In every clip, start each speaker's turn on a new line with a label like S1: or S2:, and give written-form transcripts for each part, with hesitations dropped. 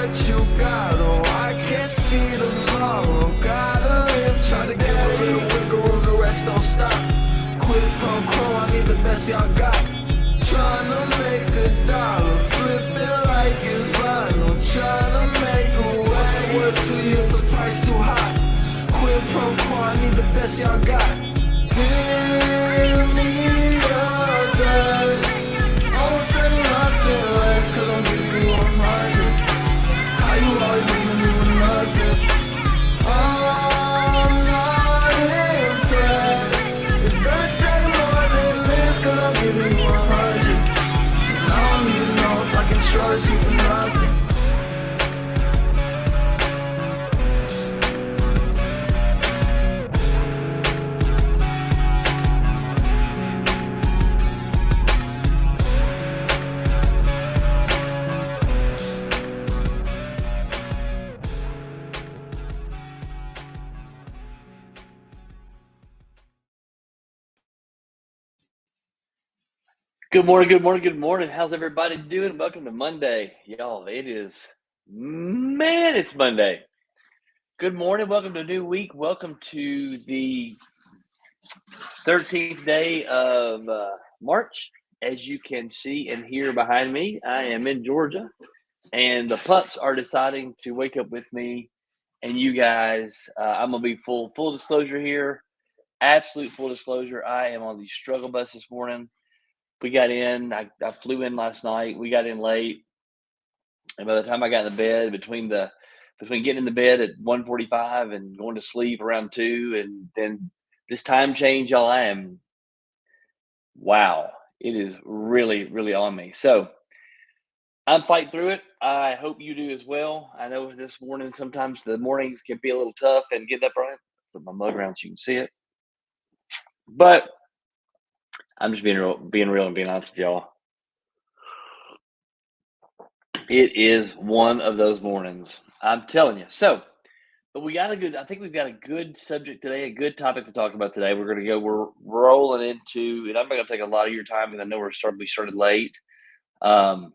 S1: what you got. Oh, I can't see tomorrow. Gotta live, try to get a little wiggle room, the rest don't stop. Quid pro quo, I need the best y'all got. Tryna make a dollar, flip it like it's vinyl. Tryna make a way. What's it worth to you if the price too high? Quid pro quo, I need the best y'all got. Give me your best. Don't take nothing less, cause I'm giving you 100. How you always leaving me with nothing? I'm not impressed. It's gonna take more than this, cause I'm giving you 100. And I don't even know if I can trust you for nothing.
S2: Good morning, good morning, good morning. How's everybody doing? Welcome to Monday. Y'all, it's Monday. Good morning, welcome to a new week. Welcome to the 13th day of March. As you can see and hear behind me, I am in Georgia, and the pups are deciding to wake up with me and you guys. I'm going to be full disclosure here, absolute full disclosure. I am on the struggle bus this morning. We got in, I flew in last night. We got in late. And by the time I got in the bed, between getting in the bed at 1:45 and going to sleep around 2, and then this time change, y'all, wow, it is really, really on me. So I'm fighting through it. I hope you do as well. I know this morning, sometimes the mornings can be a little tough and getting up early. Put my mug around so you can see it. But I'm just being real and being honest with y'all. It is one of those mornings, I'm telling you. So, but I think we've got a good subject today, a good topic to talk about today. We're rolling into, and I'm not going to take a lot of your time because I know we started late. And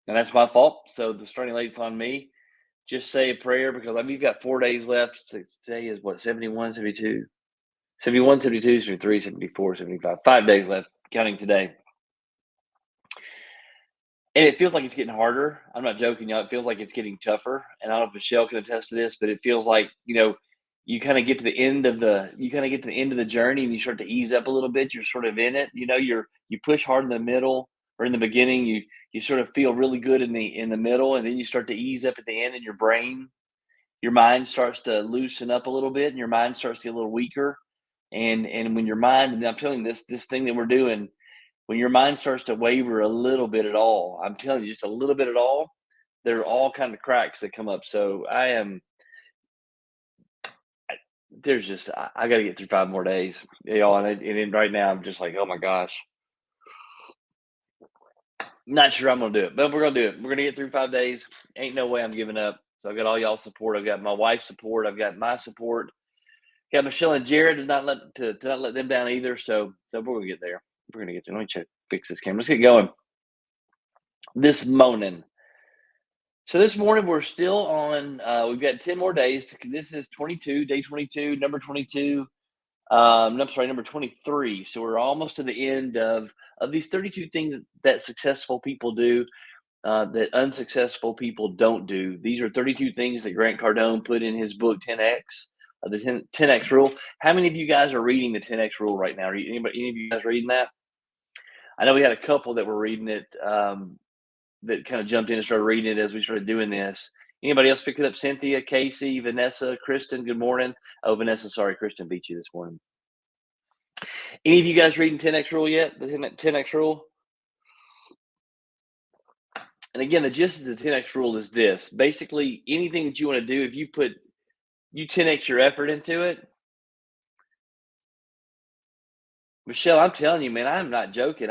S2: that's my fault. So the starting late's on me. Just say a prayer because we've got 4 days left. Today is what, 71, 72? 71, 72, 73, 74, 75. 5 days left, counting today. And it feels like it's getting harder. I'm not joking, y'all. It feels like it's getting tougher. And I don't know if Michelle can attest to this, but it feels like, you kind of get to the end of the journey and you start to ease up a little bit. You're sort of in it. You push hard in the middle or in the beginning. You sort of feel really good in the middle, and then you start to ease up at the end, and your mind starts to loosen up a little bit, and your mind starts to get a little weaker. And when your mind, and I'm telling you, this thing that we're doing, when your mind starts to waver a little bit at all, I'm telling you, just a little bit at all, there are all kind of cracks that come up. So I got to get through 5 more days, y'all. And right now I'm just like, oh my gosh, not sure I'm going to do it, but we're going to do it. We're going to get through 5 days. Ain't no way I'm giving up. So I've got all y'all support. I've got my wife's support. I've got my support. Got Michelle and Jared to not let them down either. So we're going to get there. We're going to get there. Let me fix this camera. Let's get going. This morning. So this morning we're still on, we've got 10 more days. This is day 22, number 22. Number 23. So we're almost to the end of these 32 things that successful people do, that unsuccessful people don't do. These are 32 things that Grant Cardone put in his book 10X, the 10X rule. How many of you guys are reading the 10X rule right now? Any of you guys reading that? I know we had a couple that were reading it, that kind of jumped in and started reading it as we started doing this. Anybody else pick it up? Cynthia, Casey, Vanessa, Kristen, good morning. Oh, Vanessa, sorry, Kristen beat you this morning. Any of you guys reading 10X rule yet? The 10X rule? And again, the gist of the 10X rule is this. Basically, anything that you want to do, if you 10X your effort into it. Michelle, I'm telling you, man, I'm not joking.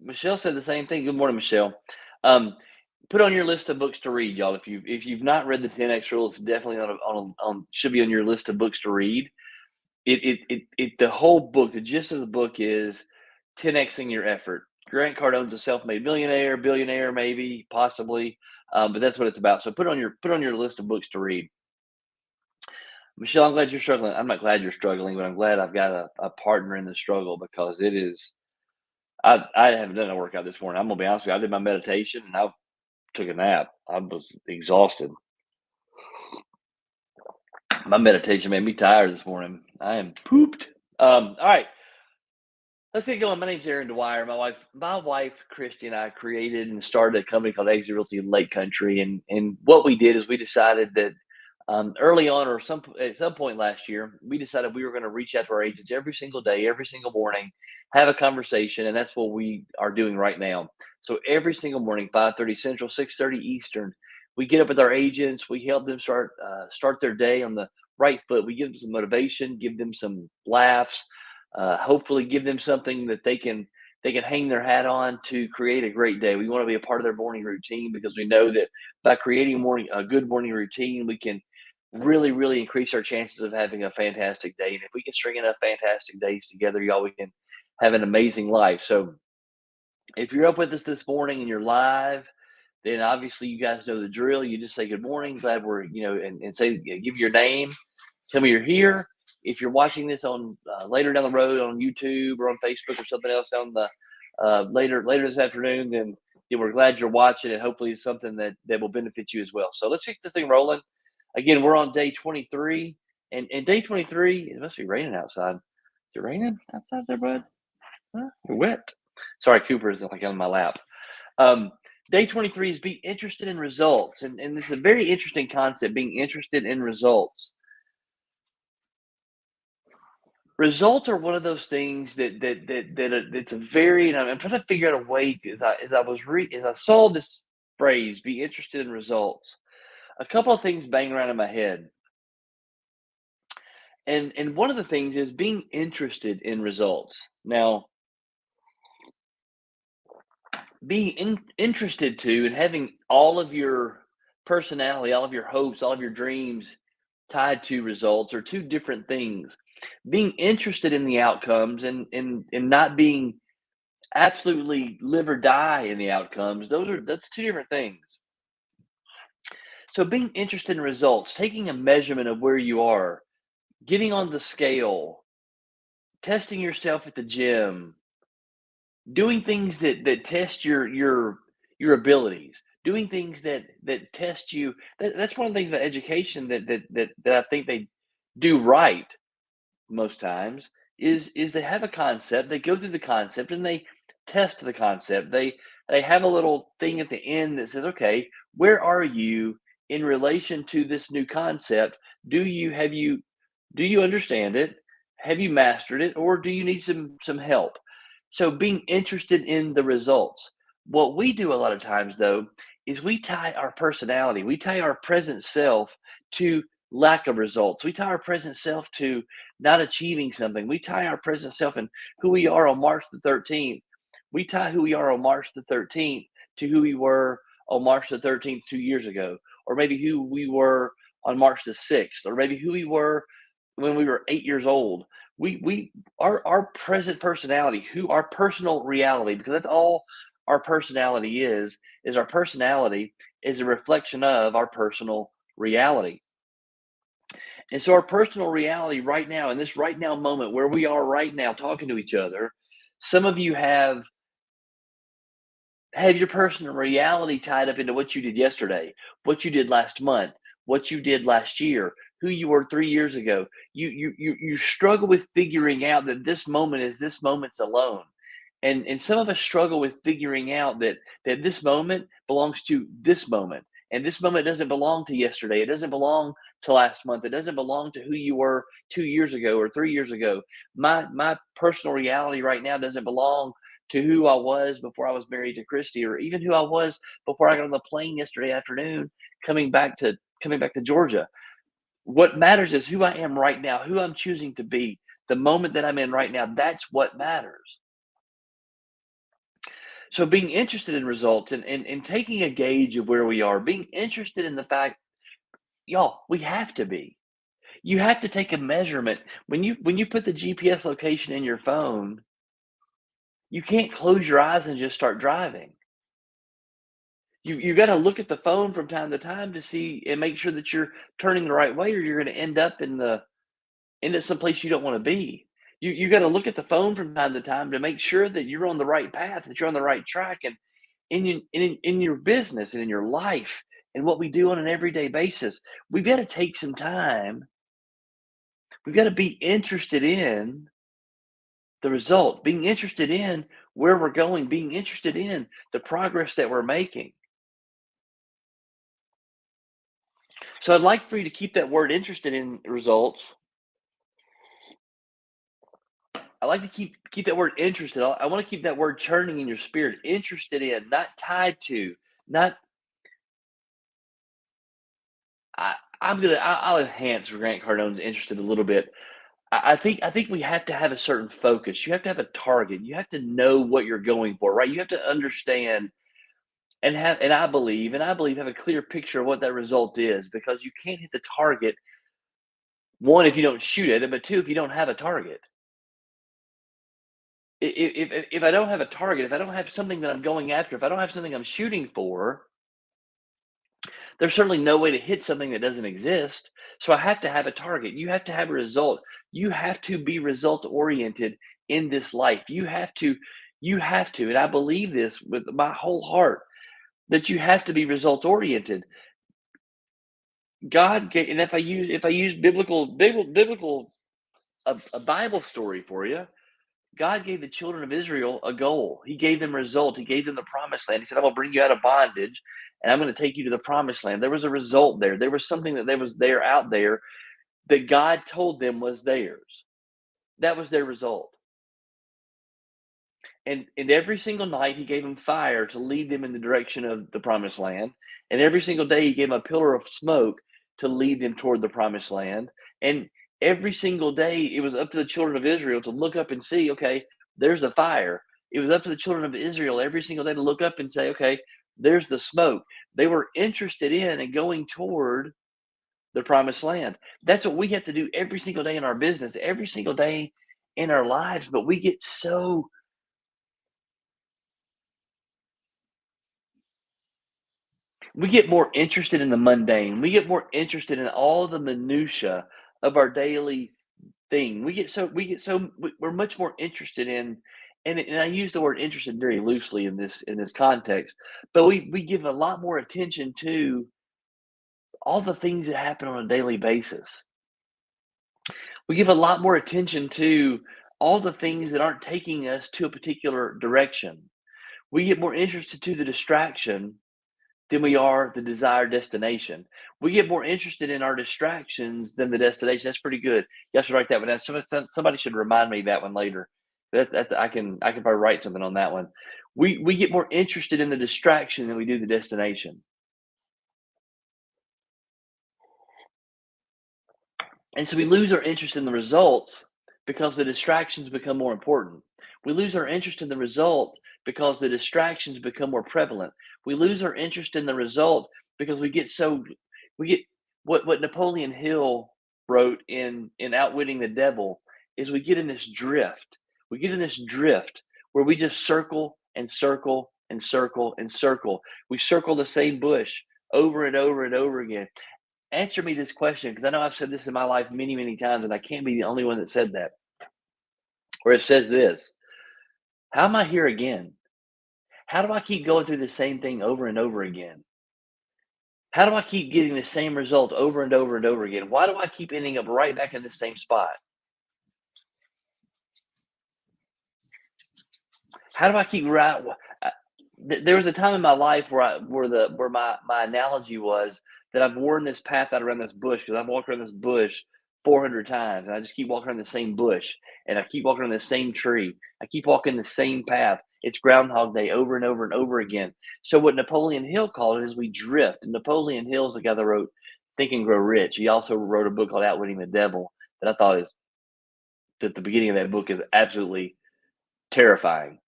S2: Michelle said the same thing. Good morning, Michelle. Put on your list of books to read, y'all. If you've not read the 10X rule, it's definitely should be on your list of books to read. The whole book, the gist of the book is 10Xing your effort. Grant Cardone's a self-made millionaire, billionaire, maybe, possibly, but that's what it's about. So put on your list of books to read. Michelle, I'm glad you're struggling. I'm not glad you're struggling, but I'm glad I've got a partner in the struggle because it is. I haven't done a workout this morning. I'm gonna be honest with you. I did my meditation and I took a nap. I was exhausted. My meditation made me tired this morning. I am pooped. All right. Let's get going. My name's Aaron Dwyer. My wife Christy and I created and started a company called Exit Realty Lake Country. And what we did is we decided that early on, or at some point last year, we decided we were going to reach out to our agents every single day, every single morning, have a conversation, and that's what we are doing right now. So every single morning, 5:30 Central, 6:30 Eastern, we get up with our agents. We help them start their day on the right foot. We give them some motivation, give them some laughs, hopefully give them something that they can hang their hat on to create a great day. We want to be a part of their morning routine because we know that by creating a good morning routine, we can really, really increase our chances of having a fantastic day. And if we can string enough fantastic days together, y'all, we can have an amazing life. So if you're up with us this morning and you're live, then obviously you guys know the drill. You just say good morning, glad we're, and say, give your name, tell me you're here. If you're watching this on later down the road on YouTube or on Facebook or something else down the later this afternoon, then we're glad you're watching, and hopefully it's something that will benefit you as well. So let's get this thing rolling. Again, we're on day 23, and day 23, it must be raining outside. Is it raining outside there, bud? Huh? You're wet. Sorry, Cooper is like on my lap. Um, Day 23 is be interested in results, and it's a very interesting concept, being interested in results. Results are one of those things that it's a very, and I'm trying to figure out a way as I saw this phrase, be interested in results. A couple of things bang around in my head. And one of the things is being interested in results. Now, being interested to and having all of your personality, all of your hopes, all of your dreams tied to results are two different things. Being interested in the outcomes and not being absolutely live or die in the outcomes, that's two different things. So being interested in results, taking a measurement of where you are, getting on the scale, testing yourself at the gym, doing things that test your abilities, doing things that test you. That's one of the things about education that I think they do right most times is they have a concept, they go through the concept, and they test the concept. They have a little thing at the end that says, okay, where are you in relation to this new concept? Do you understand it? Have you mastered it, or do you need some help? So being interested in the results. What we do a lot of times though is we tie our personality, we tie our present self to lack of results. We tie our present self to not achieving something. We tie our present self and who we are on March the 13th. We tie who we are on March the 13th to who we were on March the 13th 2 years ago, or maybe who we were on March the 6th, or maybe who we were when we were 8 years old. Our present personality, who our personal reality, because that's all our personality is our personality is a reflection of our personal reality. And so our personal reality right now, in this right now moment where we are right now talking to each other, some of you have your personal reality tied up into what you did yesterday, what you did last month, what you did last year, who you were 3 years ago. You struggle with figuring out that this moment is this moment's alone. And some of us struggle with figuring out that this moment belongs to this moment. And this moment doesn't belong to yesterday. It doesn't belong to last month. It doesn't belong to who you were 2 years ago or 3 years ago. My personal reality right now doesn't belong to who I was before I was married to Christy, or even who I was before I got on the plane yesterday afternoon coming back to Georgia. What matters is who I am right now, who I'm choosing to be, the moment that I'm in right now. That's what matters. So being interested in results and taking a gauge of where we are, being interested in the fact, y'all, we have to be. You have to take a measurement when you put the GPS location in your phone. You can't close your eyes and just start driving. You got to look at the phone from time to time to see and make sure that you're turning the right way, or you're going to end up into some place you don't want to be. You got to look at the phone from time to time to make sure that you're on the right path, that you're on the right track, and in your business and in your life and what we do on an everyday basis. We've got to take some time. We've got to be interested in the result, being interested in where we're going, being interested in the progress that we're making. So I'd like for you to keep that word interested in results. I like to keep that word interested. I want to keep that word churning in your spirit. Interested in, not tied to, not. I, I'll enhance Grant Cardone's interested a little bit. I think we have to have a certain focus. You have to have a target. You have to know what you're going for, right? You have to understand and I believe have a clear picture of what that result is, because you can't hit the target, one, if you don't shoot at it, but two, if you don't have a target. If I don't have a target, if I don't have something that I'm going after, if I don't have something I'm shooting for, there's certainly no way to hit something that doesn't exist. So I have to have a target. You have to have a result. You have to be result oriented in this life. You have to, and I believe this with my whole heart, that you have to be result oriented. And if I use biblical a Bible story for you, God gave the children of Israel a goal. He gave them a result. He gave them the promised land. He said, "I'm going to bring you out of bondage, and I'm going to take you to the promised land." There was a result there. There was something that there was there out there that God told them was theirs. That was their result. And every single night he gave them fire to lead them in the direction of the promised land. And every single day he gave them a pillar of smoke to lead them toward the promised land. And every single day it was up to the children of Israel to look up and see, okay, there's the fire. It was up to the children of Israel every single day to look up and say, okay, there's the smoke. They were interested in and going toward the promised land. That's what we have to do every single day in our business, every single day in our lives. But we get more interested in the mundane. We get more interested in all the minutia of our daily thing. We're much more interested in, and I use the word interested very loosely in this context, but we give a lot more attention to all the things that happen on a daily basis. We give a lot more attention to all the things that aren't taking us to a particular direction. We get more interested to the distraction than we are the desired destination. We get more interested in our distractions than the destination. That's pretty good. You should write that one down. Somebody should remind me that one later. I can probably write something on that one. We get more interested in the distraction than we do the destination. And so we lose our interest in the results because the distractions become more important. We lose our interest in the result because the distractions become more prevalent. We lose our interest in the result because we get what Napoleon Hill wrote in Outwitting the Devil is we get in this drift. We get in this drift where we just circle and circle and circle and circle. We circle the same bush over and over and over again. Answer me this question, because I know I've said this in my life many, many times, and I can't be the only one that said that. Where it says this: how am I here again? How do I keep going through the same thing over and over again? How do I keep getting the same result over and over and over again? Why do I keep ending up right back in the same spot? How do I keep right? There was a time in my life where my analogy was that I've worn this path out around this bush, because I've walked around this bush 400 times, and I just keep walking around the same bush, and I keep walking around the same tree. I keep walking the same path. It's Groundhog Day over and over and over again. So what Napoleon Hill called it is we drift. And Napoleon Hill is the guy that wrote Think and Grow Rich. He also wrote a book called Outwitting the Devil that I thought is that the beginning of that book is absolutely terrifying,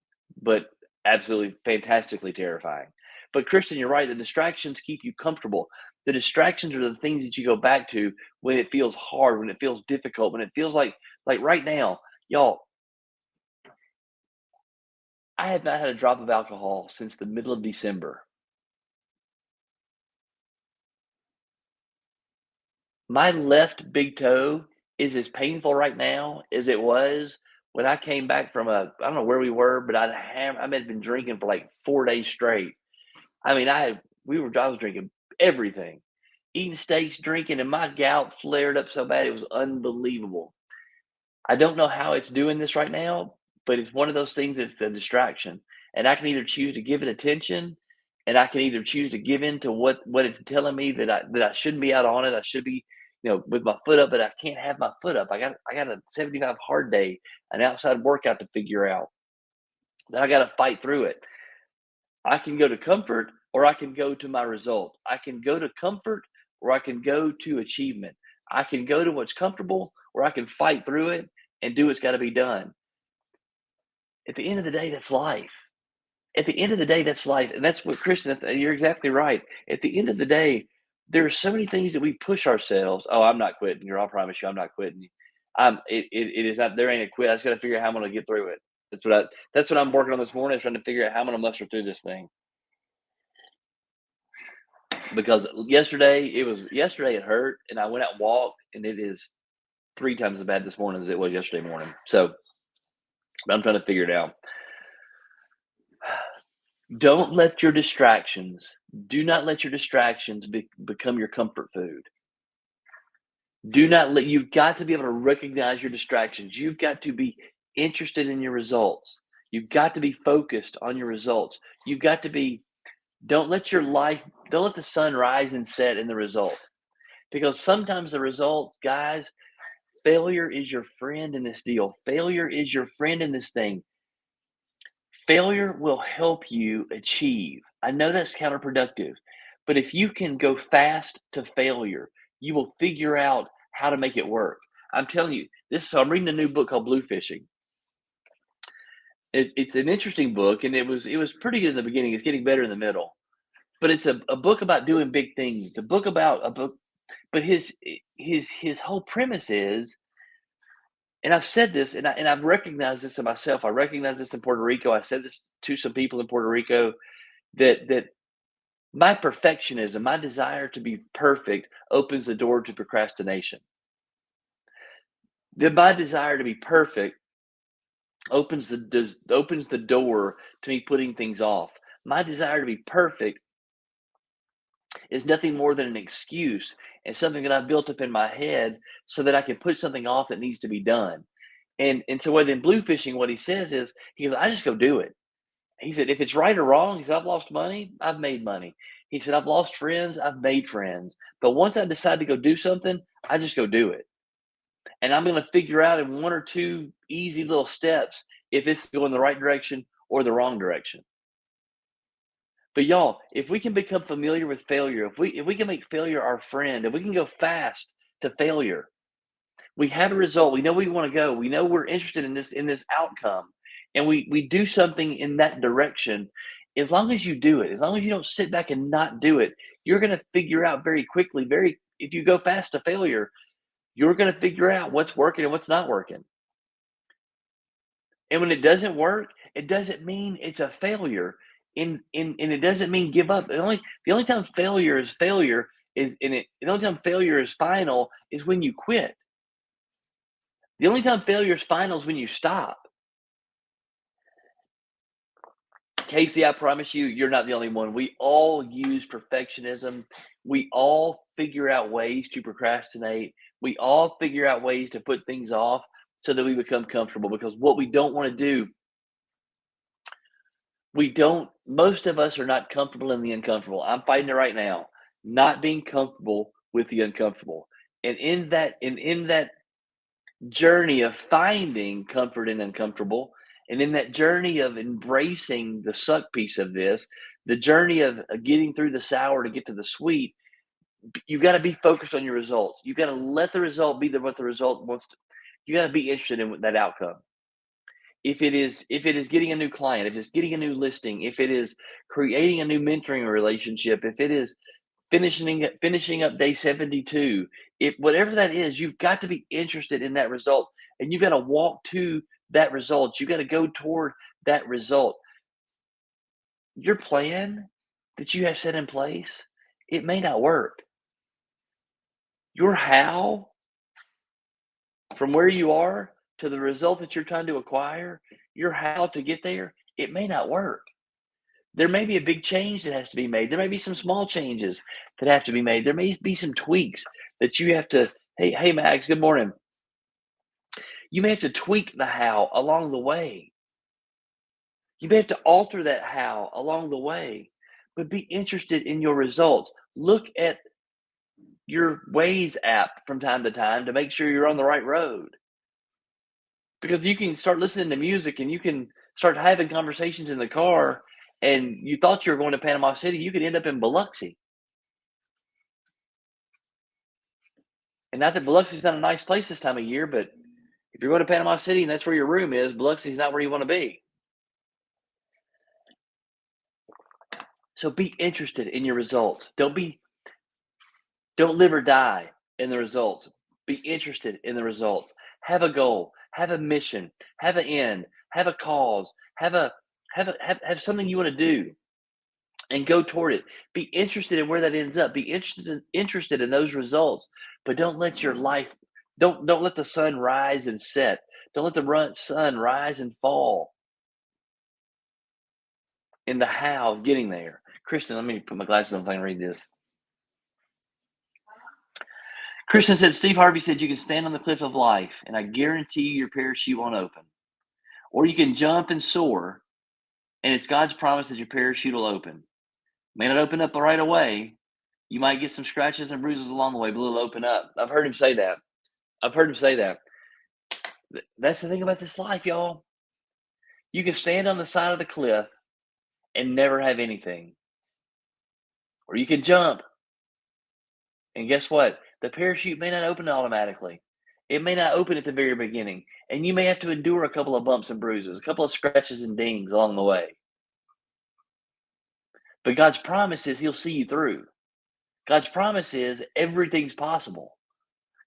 S2: but absolutely fantastically terrifying. But Kristen, you're right. The distractions keep you comfortable. The distractions are the things that you go back to when it feels hard, when it feels difficult, when it feels like right now, y'all. I have not had a drop of alcohol since the middle of December. My left big toe is as painful right now as it was when I came back from I don't know where we were, but I had been drinking for like 4 days straight. I mean, I was drinking everything, eating steaks, drinking, and my gout flared up so bad it was unbelievable. I don't know how it's doing this right now, but it's one of those things that's a distraction. And I can either choose to give it attention, and I can either choose to give in to what it's telling me that I shouldn't be out on it. I should be, with my foot up, but I can't have my foot up. I got a 75 hard day, an outside workout to figure out. Then I got to fight through it. I can go to comfort or I can go to my result. I can go to comfort or I can go to achievement. I can go to what's comfortable or I can fight through it and do what's got to be done. At the end of the day, that's life. At the end of the day, that's life. And that's what Kristen, you're exactly right. At the end of the day, there are so many things that we push ourselves. Oh, I'm not quitting. Girl, I promise you, I'm not quitting. It is not, there ain't a quit. I just got to figure out how I'm going to get through it. That's what I'm working on this morning, is trying to figure out how I'm going to muster through this thing. Because yesterday it hurt, and I went out and walked, and it is 3 times as bad this morning as it was yesterday morning. So, but I'm trying to figure it out. Don't let your distractions do not let your distractions become your comfort food. You've got to be able to recognize your distractions. You've got to be interested in your results. You've got to be focused on your results. You've got to be don't let the sun rise and set in the result. Because sometimes the result, guys, failure is your friend in this deal. Failure is your friend in this thing. Failure will help you achieve. I know that's counterproductive, but if you can go fast to failure, you will figure out how to make it work. I'm telling you, I'm reading a new book called Blue Fishing. It's an interesting book, and it was pretty good in the beginning. It's getting better in the middle, but it's a book about doing big things. The book about a book, but his whole premise is, and I've said this, and I've recognized this in myself. I recognize this in Puerto Rico. I said this to some people in Puerto Rico, that my perfectionism, my desire to be perfect, opens the door to procrastination. That my desire to be perfect opens the door to me putting things off. My desire to be perfect is nothing more than an excuse and something that I've built up in my head so that I can put something off that needs to be done. And so within Blue Fishing, what he says is, he goes, I just go do it. He said, if it's right or wrong, he said, I've lost money, I've made money. He said, I've lost friends, I've made friends. But once I decide to go do something, I just go do it. And I'm going to figure out in 1 or 2 easy little steps if it's going the right direction or the wrong direction. But y'all, if we can become familiar with failure, if we can make failure our friend, if we can go fast to failure, we have a result. We know we want to go. We know we're interested in this outcome, and we do something in that direction. As long as you do it, as long as you don't sit back and not do it, you're going to figure out very quickly. If you go fast to failure, you're going to figure out what's working and what's not working. And when it doesn't work, it doesn't mean it's a failure. And it doesn't mean give up. The only time failure is failure is in it. The only time failure is final is when you quit. The only time failure is final is when you stop. Casey, I promise you, you're not the only one. We all use perfectionism. We all figure out ways to procrastinate. We all figure out ways to put things off so that we become comfortable, because what we don't want to do, most of us are not comfortable in the uncomfortable. I'm fighting it right now, not being comfortable with the uncomfortable. And in that journey of finding comfort in uncomfortable, and in that journey of embracing the suck piece of this, the journey of getting through the sour to get to the sweet, you got to be focused on your results. You got to let the result be what the result wants to. You got to be interested in that outcome. If it is getting a new client, if it's getting a new listing, if it is creating a new mentoring relationship, if it is finishing up day 72, if whatever that is, you've got to be interested in that result, and you've got to walk to that result. You got to go toward that result. your plan that you have set in place, it may not work. Your how, from where you are to the result that you're trying to acquire, your how to get there, it may not work. There may be a big change that has to be made. There may be some small changes that have to be made. There may be some tweaks that you have to. Hey, Max, good morning. You may have to tweak the how along the way. You may have to alter that how along the way, but be interested in your results. Look at your Waze app from time to time to make sure you're on the right road. Because you can start listening to music and you can start having conversations in the car, and you thought you were going to Panama City, you could end up in Biloxi. And not that Biloxi's not a nice place this time of year, but if you're going to Panama City and that's where your room is, Biloxi's not where you want to be. So be interested in your results. Don't live or die in the results. Be interested in the results. Have a goal, have a mission, have an end, have a cause, have something you want to do, and go toward it. Be interested in where that ends up. Be interested in those results, but don't let your life don't let the sun rise and set. Don't let the sun rise and fall in the how of getting there. Kristen, let me put my glasses on so I can read this. Kristen said, Steve Harvey said you can stand on the cliff of life, and I guarantee you your parachute won't open. Or you can jump and soar, and it's God's promise that your parachute will open. May not open up right away. You might get some scratches and bruises along the way, but it'll open up. I've heard him say that. That's the thing about this life, y'all. You can stand on the side of the cliff and never have anything. Or you can jump. And guess what? The parachute may not open automatically. It may not open at the very beginning. And you may have to endure a couple of bumps and bruises, a couple of scratches and dings along the way. But God's promise is He'll see you through. God's promise is everything's possible.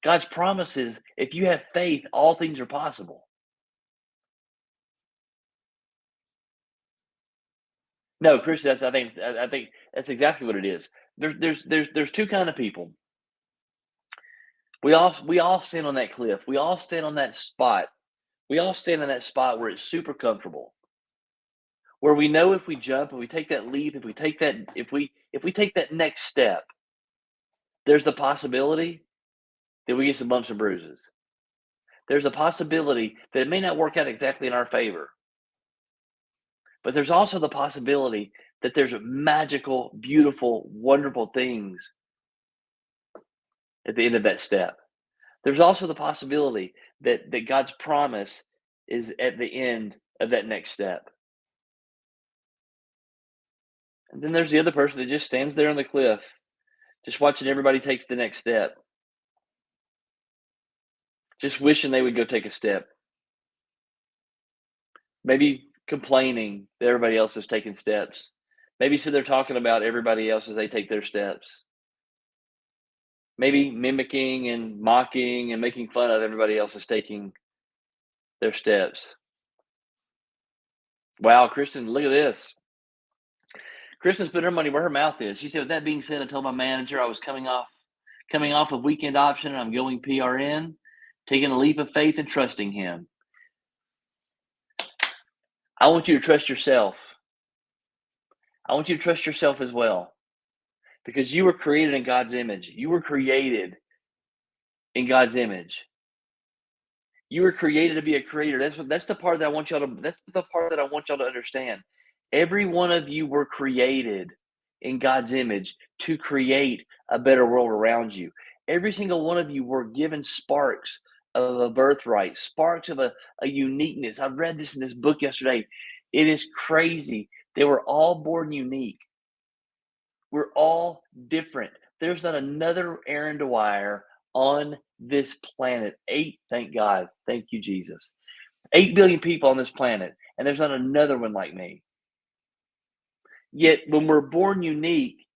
S2: God's promise is if you have faith, all things are possible. No, Christian, I think that's exactly what it is. There's two kind of people. We all stand on that cliff. We all stand on that spot. We all stand on that spot where it's super comfortable. Where we know if we jump, if we take that leap, if we take that next step, there's the possibility that we get some bumps and bruises. There's a possibility that it may not work out exactly in our favor. But there's also the possibility that there's magical, beautiful, wonderful things at the end of that step. There's also the possibility that God's promise is at the end of that next step. And then there's the other person that just stands there on the cliff, just watching everybody take the next step. Just wishing they would go take a step. Maybe complaining that everybody else is taking steps. Maybe so they're talking about everybody else as they take their steps. Maybe mimicking and mocking and making fun of everybody else is taking their steps. Wow, Kristen, look at this. Kristen's put her money where her mouth is. She said, with that being said, I told my manager I was coming off of weekend option and I'm going PRN, taking a leap of faith and trusting him. I want you to trust yourself. I want you to trust yourself as well. Because you were created in God's image. You were created in God's image. You were created to be a creator. That's the part that I want y'all to understand. Every one of you were created in God's image to create a better world around you. Every single one of you were given sparks of a birthright, sparks of a uniqueness. I read this in this book yesterday. It is crazy. They were all born unique. We're all different. There's not another Aaron Dwyer on this planet. 8, thank God. Thank you, Jesus. 8 billion people on this planet, and there's not another one like me. Yet when we're born unique,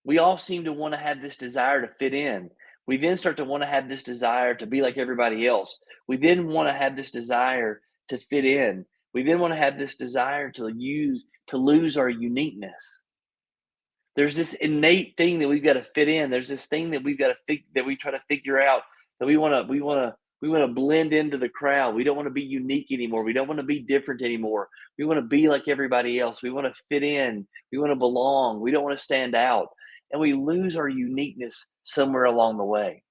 S2: we all seem to want to have this desire to fit in. We then start to want to have this desire to be like everybody else. We then want to have this desire to fit in. We then want to have this desire to lose our uniqueness. There's this innate thing that we've got to fit in. There's this thing that we've got to that we try to figure out that we want to blend into the crowd. We don't want to be unique anymore. We don't want to be different anymore. We want to be like everybody else. We want to fit in. We want to belong. We don't want to stand out. And we lose our uniqueness somewhere along the way.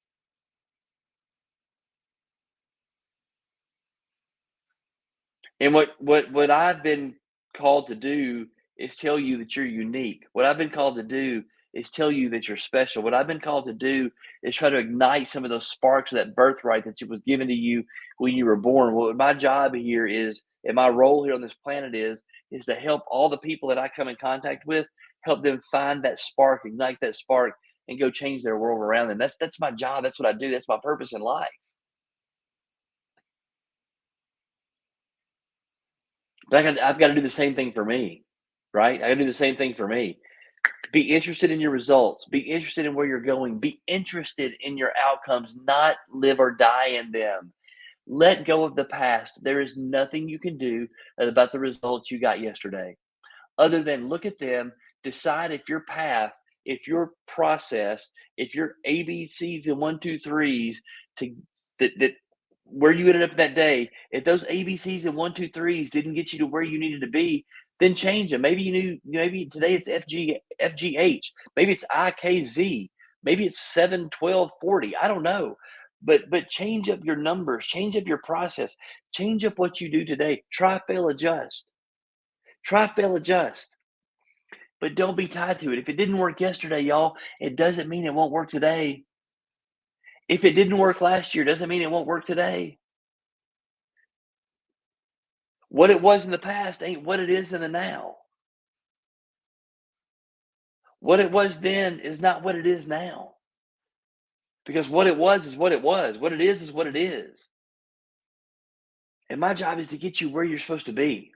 S2: And what I've been called to do is tell you that you're unique. What I've been called to do is tell you that you're special. What I've been called to do is try to ignite some of those sparks of that birthright that was given to you when you were born. What my job here is, and my role here on this planet is to help all the people that I come in contact with, help them find that spark, ignite that spark, and go change their world around them. That's my job. That's what I do. That's my purpose in life. But I've got to do the same thing for me, right? I got to do the same thing for me. Be interested in your results. Be interested in where you're going. Be interested in your outcomes, not live or die in them. Let go of the past. There is nothing you can do about the results you got yesterday other than look at them, decide if your path, if your process, if your ABCs and one, two, threes to that where you ended up that day, if those ABCs and one, two, threes didn't get you to where you needed to be, then change them. Maybe maybe today it's FGH, maybe it's IKZ, maybe it's 7, 12, 40. I don't know. But change up your numbers, change up your process, change up what you do today. Try, fail, adjust. Try, fail, adjust. But don't be tied to it. If it didn't work yesterday, y'all, it doesn't mean it won't work today. If it didn't work last year, doesn't mean it won't work today. What it was in the past ain't what it is in the now. What it was then is not what it is now. Because what it was is what it was. What it is what it is. And my job is to get you where you're supposed to be.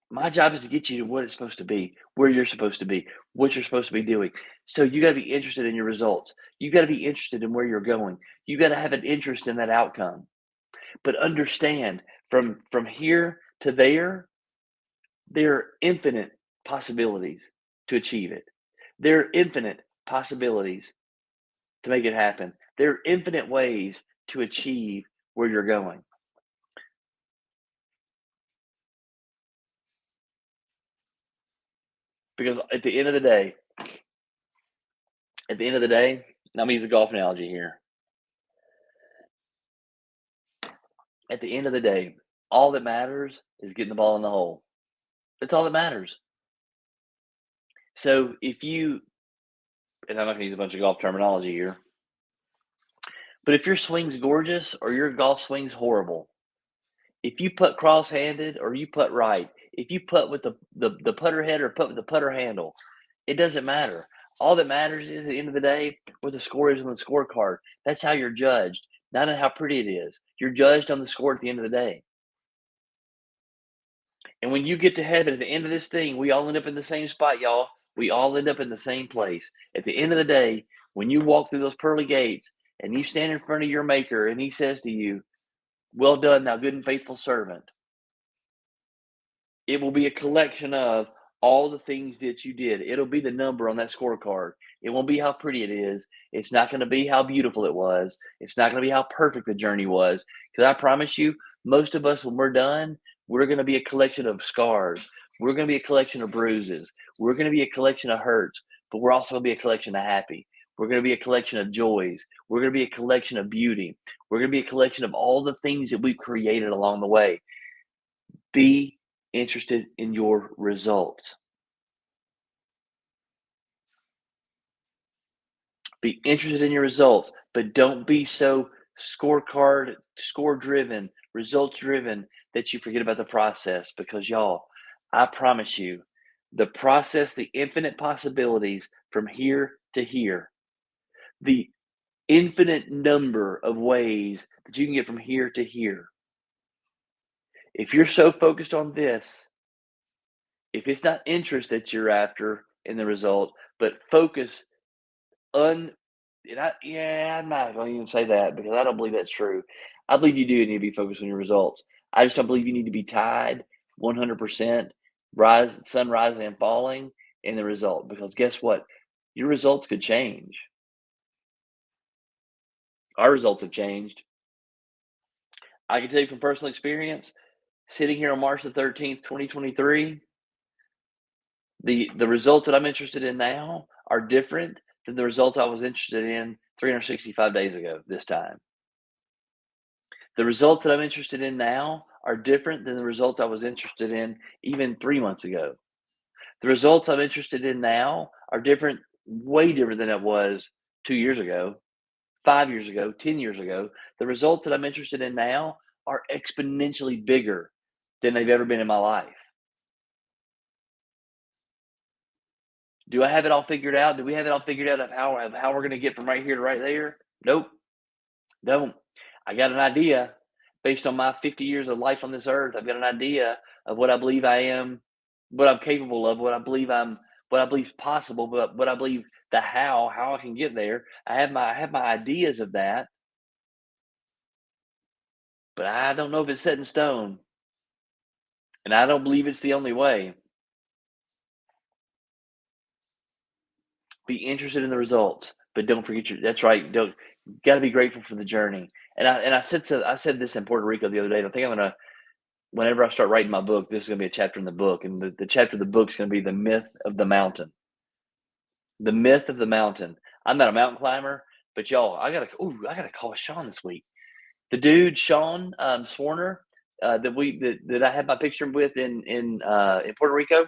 S2: My job is to get you to what it's supposed to be, where you're supposed to be, what you're supposed to be doing. So you got to be interested in your results. You got to be interested in where you're going. You got to have an interest in that outcome. But understand from here to there are infinite possibilities to achieve it. There are infinite possibilities to make it happen. There are infinite ways to achieve where you're going. Because at the end of the day, I'm gonna use a golf analogy here. At the end of the day, all that matters is getting the ball in the hole. That's all that matters. So if you, and I'm not gonna use a bunch of golf terminology here, but if your swing's gorgeous or your golf swing's horrible, if you putt cross-handed or you putt right, if you putt with the putter head or putt with the putter handle, it doesn't matter. All that matters is at the end of the day what the score is on the scorecard. That's how you're judged, not on how pretty it is. You're judged on the score at the end of the day. And when you get to heaven at the end of this thing, we all end up in the same spot, y'all. We all end up in the same place. At the end of the day, when you walk through those pearly gates and you stand in front of your maker and he says to you, "Well done, thou good and faithful servant." It will be a collection of all the things that you did. It'll be the number on that scorecard. It won't be how pretty it is. It's not going to be how beautiful it was. It's not going to be how perfect the journey was. Because I promise you, most of us, when we're done, we're going to be a collection of scars. We're going to be a collection of bruises. We're going to be a collection of hurts, but we're also going to be a collection of happy. We're going to be a collection of joys. We're going to be a collection of beauty. We're going to be a collection of all the things that we've created along the way. Be interested in your results. Be interested in your results, but don't be so score driven, results driven that you forget about the process. Because, y'all, I promise you, the process, the infinite possibilities from here to here, the infinite number of ways that you can get from here to here. If you're so focused on this, if it's not interest that you're after in the result, but focus, un I'm not going to even say that because I don't believe that's true. I believe you do need to be focused on your results. I just don't believe you need to be tied 100% sun rising and falling in the result because guess what? Your results could change. Our results have changed. I can tell you from personal experience, sitting here on March the 13th, 2023, the results that I'm interested in now are different than the results I was interested in 365 days ago this time. The results that I'm interested in now are different than the results I was interested in even 3 months ago. The results I'm interested in now are different, way different than it was 2 years ago, 5 years ago, 10 years ago. The results that I'm interested in now are exponentially bigger than they've ever been in my life. Do I have it all figured out? Do we have it all figured out of how we're gonna get from right here to right there? Nope, don't. I got an idea based on my 50 years of life on this earth. I've got an idea of what I believe I am, what I'm capable of, what I believe is possible, but what I believe the how I can get there. I have my ideas of that, but I don't know if it's set in stone, and I don't believe it's the only way. Be interested in the results, but don't forget your that's right, don't gotta be grateful for the journey. I said this in Puerto Rico the other day, and I think I'm gonna whenever I start writing my book, this is gonna be a chapter in the book, and the chapter of the book is gonna be the myth of the mountain. The myth of the mountain. I'm not a mountain climber, but y'all, I gotta call Sean this week. The dude, Sean Swarner, that I had my picture with in Puerto Rico.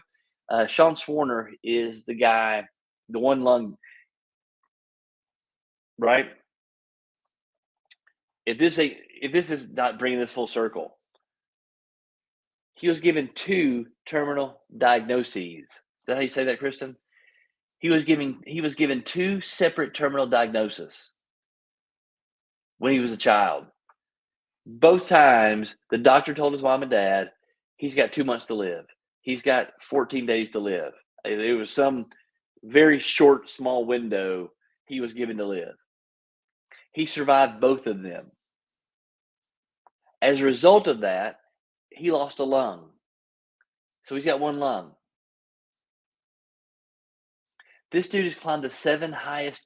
S2: Sean Swarner is the guy, the one lung, right? If this is not bringing this full circle, he was given two terminal diagnoses. Is that how you say that, Kristen? He was given two separate terminal diagnoses when he was a child. Both times, the doctor told his mom and dad, he's got 2 months to live. He's got 14 days to live. It was some very short, small window he was given to live. He survived both of them. As a result of that, he lost a lung. So he's got one lung. This dude has climbed the seven highest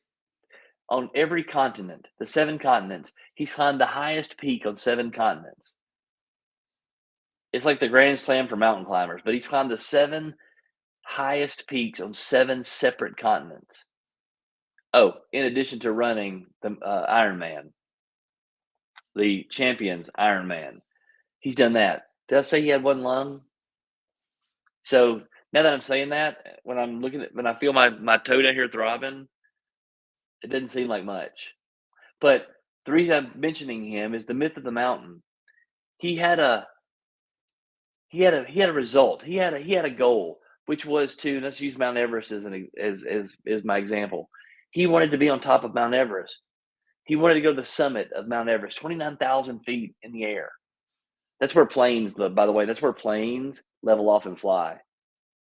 S2: on every continent, the 7 continents. He's climbed the highest peak on 7 continents. It's like the Grand Slam for mountain climbers, but he's climbed the 7 highest peaks on 7 separate continents. Oh, in addition to running the Ironman, the Champions Ironman, he's done that. Did I say he had one lung? So now that I'm saying that, when I feel my toe down here throbbing, it doesn't seem like much. But the reason I'm mentioning him is the myth of the mountain. He had a result. He had a goal, which was to let's use Mount Everest as my example. He wanted to be on top of Mount Everest. He wanted to go to the summit of Mount Everest, 29,000 feet in the air. That's where planes live, by the way. That's where planes level off and fly.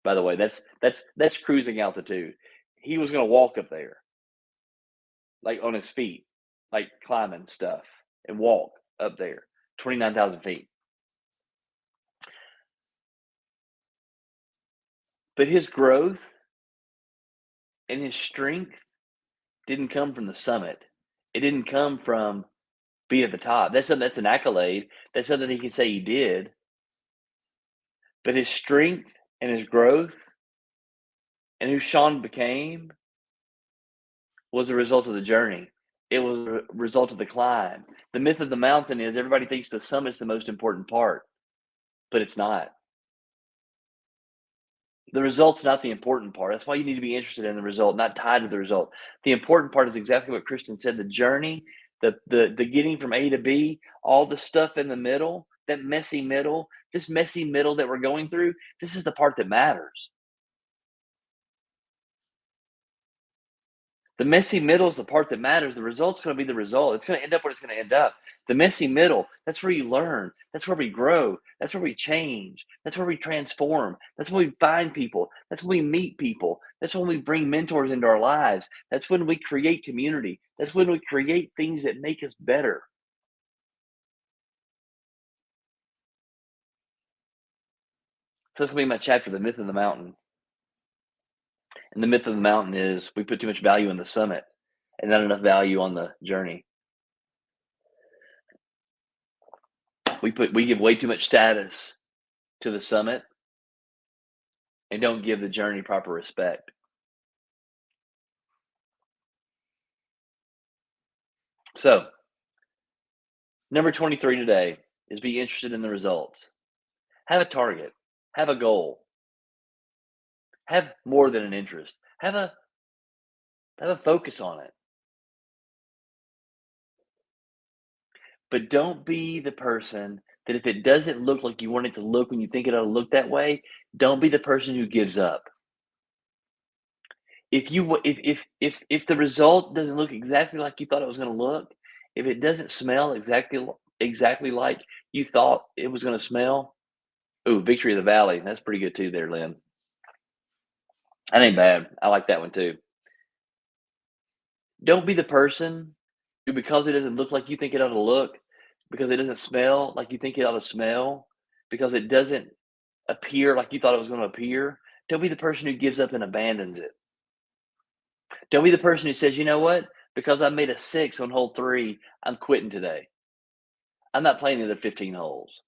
S2: By the way, that's cruising altitude. He was going to walk up there, like on his feet, like climbing stuff, and walk up there, 29,000 feet. But his growth and his strength didn't come from the summit. It didn't come from being at the top. That's an accolade. That's something he can say he did. But his strength and his growth and who Sean became was a result of the journey. It was a result of the climb. The myth of the mountain is everybody thinks the summit's the most important part, but it's not. The result's not the important part. That's why you need to be interested in the result, not tied to the result. The important part is exactly what Kristen said, the journey, the getting from A to B, all the stuff in the middle, that messy middle, this messy middle that we're going through, this is the part that matters. The messy middle is the part that matters. The result's going to be the result. It's going to end up where it's going to end up. The messy middle, that's where you learn. That's where we grow. That's where we change. That's where we transform. That's where we find people. That's when we meet people. That's when we bring mentors into our lives. That's when we create community. That's when we create things that make us better. So that's gonna be my chapter, The Myth of the Mountain. And the myth of the mountain is we put too much value in the summit and not enough value on the journey. We give way too much status to the summit and don't give the journey proper respect. So, number 23 today is be interested in the results. Have a target, have a goal, have more than an interest. Have a focus on it. But don't be the person that if it doesn't look like you want it to look when you think it ought to look that way, don't be the person who gives up. If the result doesn't look exactly like you thought it was going to look, if it doesn't smell exactly like you thought it was going to smell, ooh, Victory of the Valley, that's pretty good too there, Lynn. That ain't bad. I like that one too. Don't be the person who, because it doesn't look like you think it ought to look, because it doesn't smell like you think it ought to smell, because it doesn't appear like you thought it was going to appear, don't be the person who gives up and abandons it. Don't be the person who says, you know what? Because I made a 6 on hole 3, I'm quitting today. I'm not playing the other 15 holes.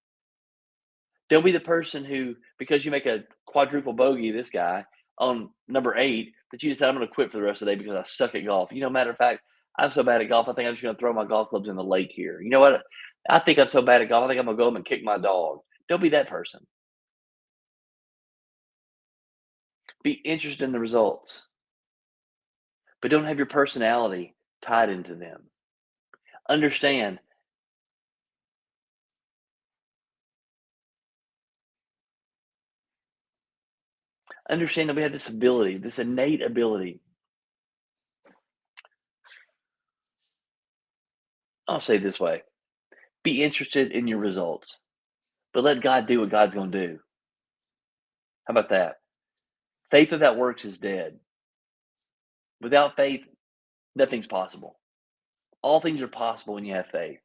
S2: Don't be the person who, because you make a quadruple bogey, this guy, on number 8, that you decide I'm going to quit for the rest of the day because I suck at golf. Matter of fact, I'm so bad at golf, I think I'm just going to throw my golf clubs in the lake here. You know what? I think I'm so bad at golf, I think I'm going to go home and kick my dog. Don't be that person. Be interested in the results, but don't have your personality tied into them. Understand that we have this ability, this innate ability. I'll say it this way. Be interested in your results, but let God do what God's going to do. How about that? Faith without works is dead. Without faith, nothing's possible. All things are possible when you have faith.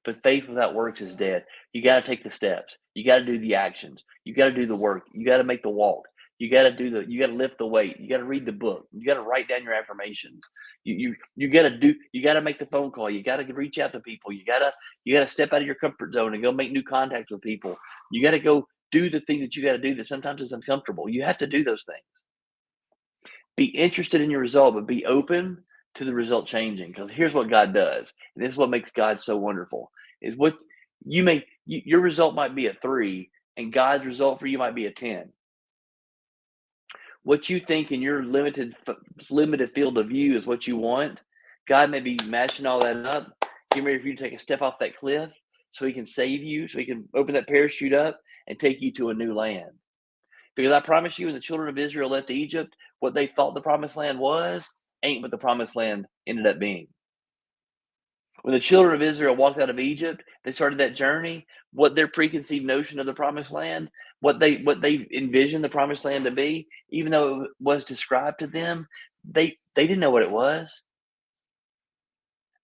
S2: But faith without works is dead. You got to take the steps. You got to do the actions. You got to do the work. You got to make the walk. You got to lift the weight. You got to read the book. You got to write down your affirmations. You got to make the phone call. You got to reach out to people. You got to step out of your comfort zone and go make new contacts with people. You got to go do the thing that you got to do that sometimes is uncomfortable. You have to do those things. Be interested in your result, but be open to the result changing. Because here's what God does, and this is what makes God so wonderful: is what your result might be a 3, and God's result for you might be a 10. What you think in your limited field of view is what you want. God may be matching all that up, getting ready for you to take a step off that cliff, so He can save you, so He can open that parachute up and take you to a new land. Because I promise you, when the children of Israel left Egypt, what they thought the promised land was ain't what the promised land ended up being. When the children of Israel walked out of Egypt, they started that journey. What their preconceived notion of the promised land, what they envisioned the promised land to be, even though it was described to them, they didn't know what it was,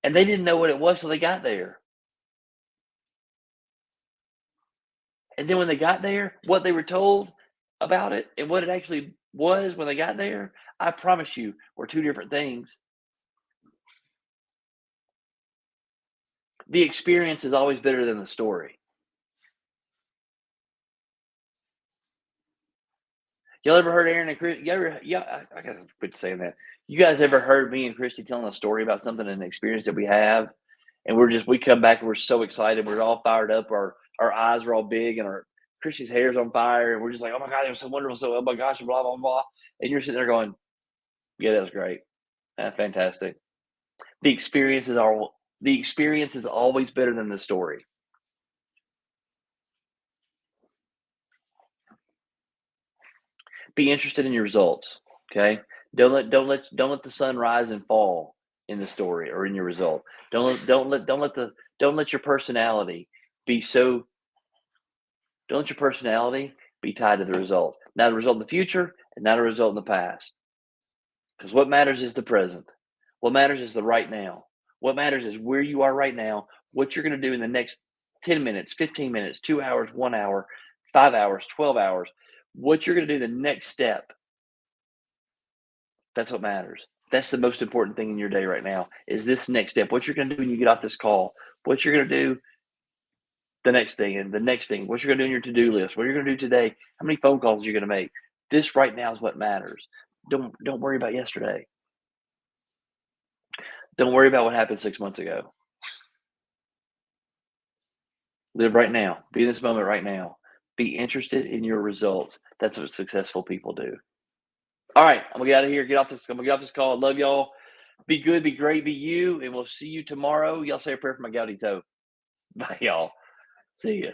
S2: and they didn't know what it was till they got there. And then when they got there, what they were told about it and what it actually was when they got there, I promise you, were 2 different things. The experience is always better than the story. Y'all ever heard Aaron and Chris? I gotta quit saying that. You guys ever heard me and Christy telling a story about something, an experience that we have, and we come back and we're so excited, we're all fired up, our eyes are all big, and our Christy's hair's on fire, and we're just like, oh my God, it was so wonderful, so oh my gosh, blah blah blah, and you're sitting there going, yeah, that was great, that's fantastic. The experience is always better than the story. Be interested in your results. Okay. Don't let the sun rise and fall in the story or in your result. Don't let your personality be so. Don't let your personality be tied to the result. Now, the result in the future and not a result in the past. Because what matters is the present. What matters is the right now. What matters is where you are right now, what you're going to do in the next 10 minutes, 15 minutes, 2 hours, 1 hour, 5 hours, 12 hours, what you're going to do the next step. That's what matters. That's the most important thing in your day right now is this next step. What you're going to do when you get off this call, what you're going to do the next thing and the next thing, what you're going to do in your to-do list, what you're going to do today, how many phone calls you're going to make. This right now is what matters. Don't worry about yesterday. Don't worry about what happened 6 months ago. Live right now. Be in this moment right now. Be interested in your results. That's what successful people do. All right, I'm gonna get out of here. I'm gonna get off this call. I love y'all. Be good, be great, be you, and we'll see you tomorrow. Y'all say a prayer for my gouty toe. Bye, y'all. See ya.